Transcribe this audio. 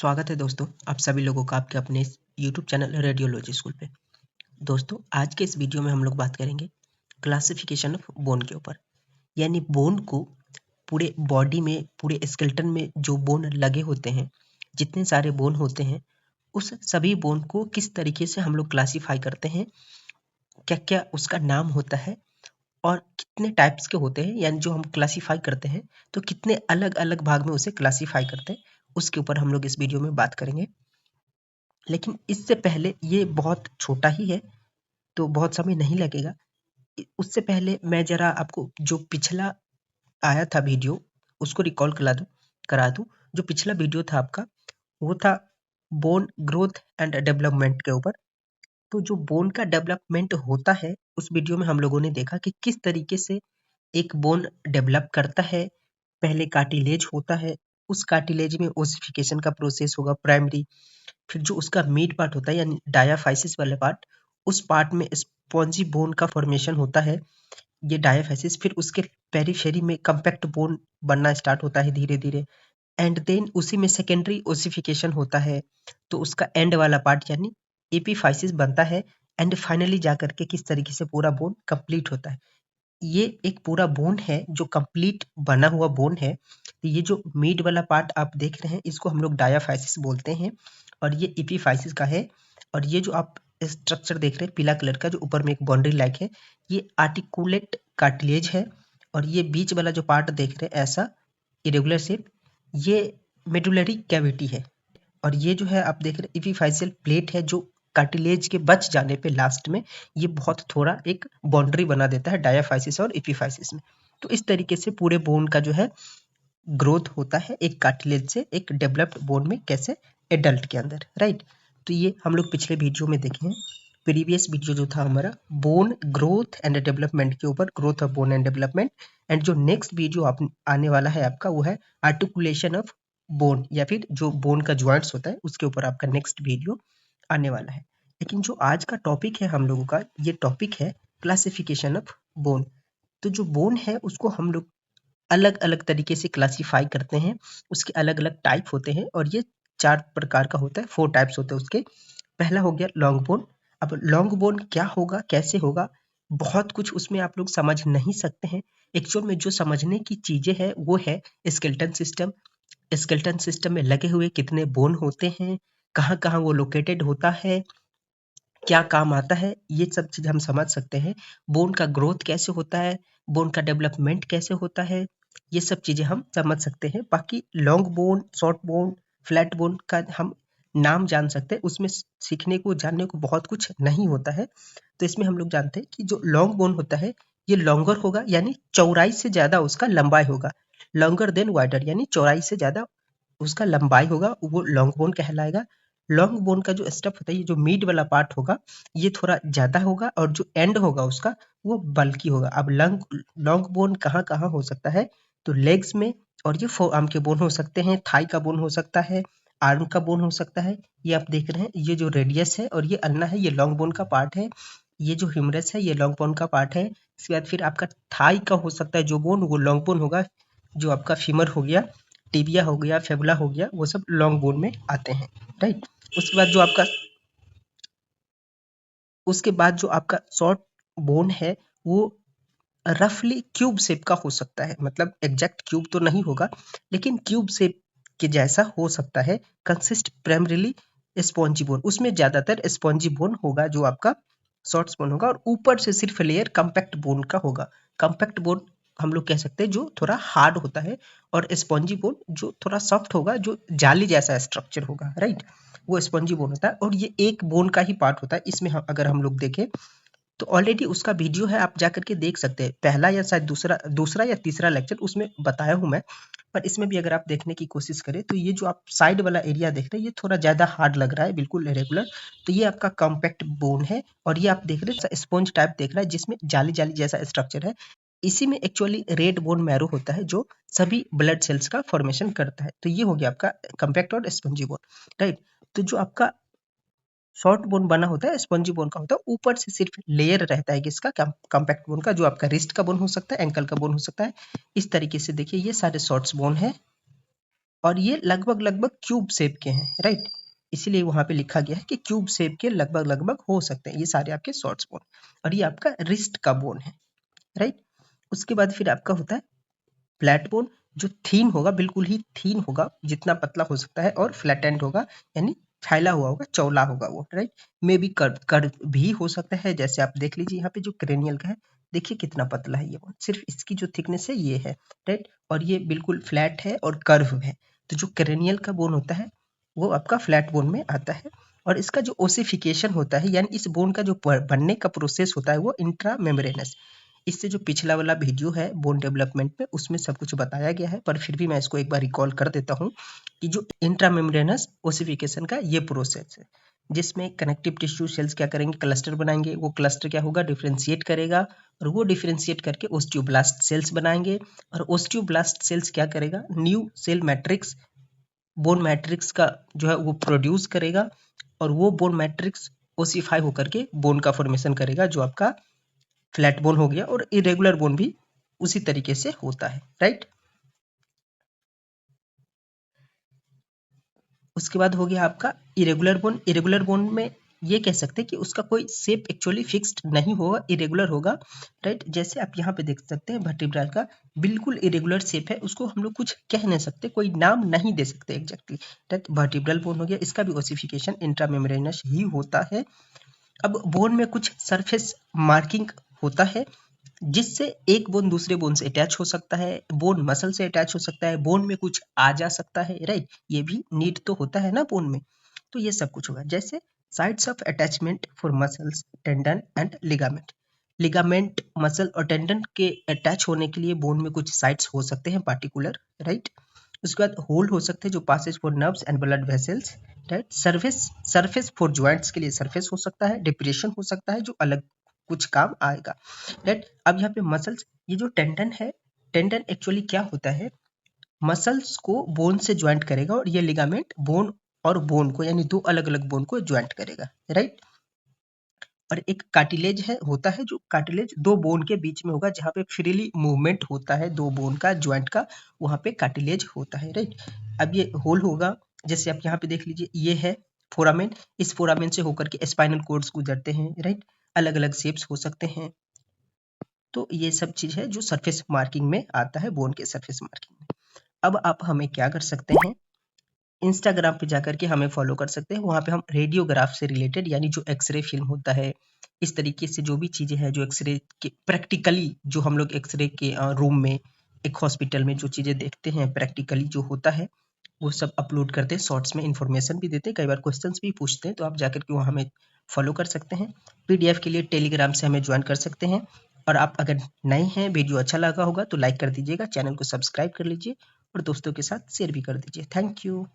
स्वागत है दोस्तों आप सभी लोगों का आपके अपने इस यूट्यूब चैनल रेडियोलॉजी स्कूल पे। दोस्तों आज के इस वीडियो में हम लोग बात करेंगे क्लासिफिकेशन ऑफ बोन के ऊपर। यानी बोन को पूरे बॉडी में, पूरे स्केलेटन में जो बोन लगे होते हैं, जितने सारे बोन होते हैं, उस सभी बोन को किस तरीके से हम लोग क्लासीफाई करते हैं, क्या क्या उसका नाम होता है और कितने टाइप्स के होते हैं। यानी जो हम क्लासीफाई करते हैं तो कितने अलग अलग भाग में उसे क्लासीफाई करते हैं, उसके ऊपर हम लोग इस वीडियो में बात करेंगे। लेकिन इससे पहले, ये बहुत छोटा ही है तो बहुत समय नहीं लगेगा। उससे पहले मैं जरा आपको जो पिछला आया था वीडियो उसको रिकॉल करा दूं। जो पिछला वीडियो था आपका, वो था बोन ग्रोथ एंड डेवलपमेंट के ऊपर। तो जो बोन का डेवलपमेंट होता है, उस वीडियो में हम लोगों ने देखा कि किस तरीके से एक बोन डेवलप करता है। पहले कार्टिलेज होता है, उस कार्टिलेज में ओसिफिकेशन का प्रोसेस होगा प्राइमरी। फिर जो उसका मिड पार्ट होता है यानी डायाफाइसिस वाले पार्ट, उस पार्ट में स्पॉन्जी बोन का फॉर्मेशन होता है, ये डायाफाइसिस। फिर उसके पेरीफेरी में कम्पैक्ट बोन बनना स्टार्ट होता है धीरे धीरे, एंड देन उसी में सेकेंडरी ओसिफिकेशन होता है, तो उसका एंड वाला पार्ट यानी एपीफाइसिस बनता है। एंड फाइनली जाकर के किस तरीके से पूरा बोन कंप्लीट होता है। ये एक पूरा बोन है जो कंप्लीट बना हुआ बोन है। तो ये जो मिड वाला पार्ट आप देख रहे हैं, इसको हम लोग डायाफाइसिस बोलते हैं, और ये एपीफाइसिस का है। और ये जो आप स्ट्रक्चर देख रहे हैं पीला कलर का, जो ऊपर में एक बाउंड्री लाइक है, ये आर्टिकुलेट कार्टिलेज है। और ये बीच वाला जो पार्ट देख रहे हैं ऐसा इरेगुलर शेप, ये मेडुलरी कैविटी है। और ये जो है आप देख रहे हैं एपीफाइसियल प्लेट है, जो कार्टिलेज के बच जाने पे लास्ट में ये बहुत थोड़ा एक बाउंड्री बना देता है डायाफाइसिस और एपीफाइसिस में। तो इस तरीके से पूरे बोन का जो है ग्रोथ होता है एक कार्टिलेज से एक डेवलप्ड बोन में, कैसे एडल्ट के अंदर, राइट। तो ये हम लोग पिछले वीडियो में देखे हैं। प्रीवियस वीडियो जो था हमारा बोन ग्रोथ एंड डेवलपमेंट के ऊपर, growth of bone and development. And जो नेक्स्ट वीडियो आप आने वाला है आपका, वो है आर्टिकुलेशन ऑफ बोन, या फिर जो बोन का ज्वाइंट्स होता है उसके ऊपर आपका नेक्स्ट वीडियो आने वाला है। लेकिन जो आज का टॉपिक है हम लोगों का, ये टॉपिक है क्लासिफिकेशन ऑफ बोन। तो जो बोन है उसको हम लोग अलग अलग तरीके से क्लासीफाई करते हैं, उसके अलग अलग टाइप होते हैं, और ये 4 प्रकार का होता है, 4 टाइप्स होते हैं उसके। पहला हो गया लॉन्ग बोन। अब लॉन्ग बोन क्या होगा, कैसे होगा, बहुत कुछ उसमें आप लोग समझ नहीं सकते हैं। एक्चुअल में जो समझने की चीजें हैं वो है स्केलेटन सिस्टम। स्केलेटन सिस्टम में लगे हुए कितने बोन होते हैं, कहाँ कहाँ वो लोकेटेड होता है, क्या काम आता है, ये सब चीज हम समझ सकते हैं। बोन का ग्रोथ कैसे होता है, बोन का डेवलपमेंट कैसे होता है, ये सब चीजें हम समझ सकते हैं। बाकी long bone, short bone, flat bone का हम नाम जान सकते हैं, उसमें सीखने को, जानने को बहुत कुछ नहीं होता है। तो इसमें हम लोग जानते हैं कि जो लॉन्ग बोन होता है, ये लॉन्गर होगा, यानी चौड़ाई से ज्यादा उसका लंबाई होगा। लॉन्गर देन वाइडर, यानी चौड़ाई से ज्यादा उसका लंबाई होगा, वो लॉन्ग बोन कहलाएगा। लॉन्ग बोन का जो स्टफ होता है, ये जो मिड वाला पार्ट होगा, ये थोड़ा ज्यादा होगा, और जो एंड होगा उसका, वो बल्की होगा। अब लॉन्ग लॉन्ग बोन कहाँ कहाँ हो सकता है, तो लेग्स में, और ये फोर आर्म के बोन हो सकते हैं, थाई का बोन हो सकता है, आर्म का बोन हो सकता है। ये आप देख रहे हैं, ये जो रेडियस है और ये अल्ना है, ये लॉन्ग बोन का पार्ट है। ये जो ह्यूमरस है, ये लॉन्ग बोन का पार्ट है। इसके बाद फिर आपका थाई का हो सकता है जो बोन, वो लॉन्ग बोन होगा। जो आपका फीमर हो गया, टिबिया हो गया, फेबुला हो गया, वो सब लॉन्ग बोन में आते हैं, राइट। उसके बाद जो आपका उसके बाद जो आपका शॉर्ट बोन है, वो रफली क्यूब शेप का हो सकता है। मतलब एग्जैक्ट क्यूब तो नहीं होगा, लेकिन क्यूब शेप के जैसा हो सकता है। कंसिस्ट प्राइमरीली स्पॉन्जी बोन, उसमें ज्यादातर स्पॉन्जी बोन होगा जो आपका शॉर्ट बोन होगा, और ऊपर से सिर्फ लेयर कम्पैक्ट बोन का होगा। कम्पैक्ट बोन हम लोग कह सकते हैं जो थोड़ा हार्ड होता है, और स्पॉन्जी बोन जो थोड़ा सॉफ्ट होगा, जो जाली जैसा स्ट्रक्चर होगा, राइट। वो स्पॉन्जी बोन होता है, और ये एक बोन का ही पार्ट होता है। इसमें अगर हम लोग देखें तो ऑलरेडी उसका वीडियो है, आप जाकर के देख सकते हैं। पहला या शायद दूसरा दूसरा या तीसरा लेक्चर उसमें बताया हूं मैं। पर इसमें भी अगर आप देखने की कोशिश करें, तो ये जो आप साइड वाला एरिया देख रहे हैं, ये थोड़ा ज्यादा हार्ड लग रहा है, बिल्कुल इरेगुलर। तो ये आपका कॉम्पैक्ट बोन है, और ये आप देख रहे हैं स्पॉन्ज टाइप देख रहा है, जिसमें जाली जाली जैसा स्ट्रक्चर है। इसी में एक्चुअली रेड बोन मैरो होता है, जो सभी ब्लड सेल्स का फॉर्मेशन करता है। तो ये हो गया आपका कॉम्पैक्ट और स्पंजी बोन, राइट। तो जो आपका शॉर्ट बोन बना होता है, स्पंजी बोन का होता है, ऊपर से सिर्फ लेयर रहता है किसका, कॉम्पैक्ट बोन का, जो आपका रिस्ट का बोन हो सकता है, एंकल का बोन हो सकता है। इस तरीके से देखिए, ये सारे शॉर्ट्स बोन है। और ये लगभग लगभग क्यूब शेप के हैं, राइट। इसीलिए वहां पे लिखा गया है कि क्यूब शेप के लगभग लगभग हो सकते हैं ये सारे आपके शॉर्ट्स बोन। और ये आपका रिस्ट का बोन है, राइट। उसके बाद फिर आपका होता है फ्लैट बोन, जो थीन होगा, बिल्कुल ही थीन होगा, जितना पतला हो सकता है, और फ्लैटेंड होगा यानी फैला हुआ होगा, चौला होगा वो, राइट। मे भी कर्व कर्व भी हो सकता है, जैसे आप देख लीजिए यहाँ पे जो क्रेनियल का है, देखिए कितना पतला है ये बोन, सिर्फ इसकी जो थिकनेस है ये है, राइट। और ये बिल्कुल फ्लैट है और कर्व है। तो जो क्रेनियल का बोन होता है वो आपका फ्लैट बोन में आता है। और इसका जो ओसिफिकेशन होता है, यानी इस बोन का जो बनने का प्रोसेस होता है, वो इंट्रा मेम्ब्रेनस। इससे जो पिछला वाला वीडियो है बोन डेवलपमेंट में, उसमें सब कुछ बताया गया है, पर फिर भी मैं इसको एक बार रिकॉल कर देता हूँ कि जो इंट्रामेम्ब्रेनस ओसिफिकेशन का ये प्रोसेस है, जिसमें कनेक्टिव टिश्यू सेल्स क्या करेंगे, क्लस्टर बनाएंगे, वो क्लस्टर क्या होगा, डिफ्रेंशिएट करेगा, और वो डिफ्रेंशिएट करके ओस्टियोब्लास्ट सेल्स बनाएंगे, और ओस्टियोब्लास्ट सेल्स क्या करेगा, new cell matrix, bone matrix का जो है वो प्रोड्यूस करेगा, और वो बोन मैट्रिक्स ओसिफाई होकर के बोन का फॉर्मेशन करेगा, जो आपका फ्लैट बोन हो गया। और इरेगुलर बोन भी उसी तरीके से होता है, राइट। उसके बाद हो गया आपका इरेगुलर बोन। इरेगुलर बोन में ये कह सकते हैं कि उसका कोई शेप एक्चुअली फिक्स्ड नहीं होगा, इरेगुलर होगा, राइट। जैसे आप यहाँ पे देख सकते हैं वर्टिब्रल का बिल्कुल इरेगुलर शेप है, उसको हम लोग कुछ कह नहीं सकते, कोई नाम नहीं दे सकते एग्जैक्टली, राइट। वर्टिब्रल बोन हो गया, इसका भी ओसिफिकेशन इंट्रामेम्ब्रेनस ही होता है। अब बोन में कुछ सरफेस मार्किंग होता है, जिससे एक बोन दूसरे बोन से अटैच हो सकता है, बोन मसल से अटैच हो सकता है, बोन में कुछ आ जा सकता है, राइट। ये भी नीड तो होता है ना बोन में, तो ये सब कुछ होगा। जैसे sites of attachment for muscles, tendon and ligament. Ligament, muscle और टेंडन के अटैच होने के लिए बोन में कुछ साइट्स हो सकते हैं पार्टिकुलर, राइट। उसके बाद होल हो सकते हैं जो passages for nerves and blood vessels, right. Surface, surface for joints के लिए सरफेस हो सकता है, डिप्रेशन हो सकता है जो अलग कुछ काम आएगा, राइट। अब यहाँ पे मसल्स, ये जो टेंडन है, टेंडन एक्चुअली क्या होता है, मसल्स को बोन से ज्वाइंट करेगा, और ये लिगामेंट बोन और बोन को, यानी दो अलग अलग बोन को ज्वाइंट करेगा, राइट। और एक कार्टिलेज है, होता है, जो कार्टिलेज दो बोन के बीच में होगा, जहाँ पे फ्रीली मूवमेंट होता है दो बोन का, ज्वाइंट का, वहाँ पे कार्टिलेज होता है, राइट। अब ये होल होगा, जैसे आप यहाँ पे देख लीजिए, ये है फोरामेन, इस फोरामेन से होकर के स्पाइनल कोड्स गुजरते हैं, राइट। अलग अलग शेप्स हो सकते हैं। तो ये सब चीज है जो सरफेस मार्किंग में आता है, बोन के सरफेस मार्किंग में। अब आप हमें क्या कर सकते हैं, इंस्टाग्राम पे जाकर के हमें फॉलो कर सकते हैं। वहाँ पे हम रेडियोग्राफ से रिलेटेड, यानी जो एक्सरे फिल्म होता है, इस तरीके से जो भी चीज़ें हैं जो एक्सरे के प्रैक्टिकली, जो हम लोग एक्सरे के रूम में, एक हॉस्पिटल में जो चीज़ें देखते हैं प्रैक्टिकली जो होता है, वो सब अपलोड करते हैं, शॉर्ट्स में इन्फॉर्मेशन भी देते हैं, कई बार क्वेश्चंस भी पूछते हैं, तो आप जाकर के वहाँ हमें फॉलो कर सकते हैं। पीडीएफ के लिए टेलीग्राम से हमें ज्वाइन कर सकते हैं। और आप अगर नए हैं, वीडियो अच्छा लगा होगा तो लाइक कर दीजिएगा, चैनल को सब्सक्राइब कर लीजिए, और दोस्तों के साथ शेयर भी कर दीजिए। Thank you.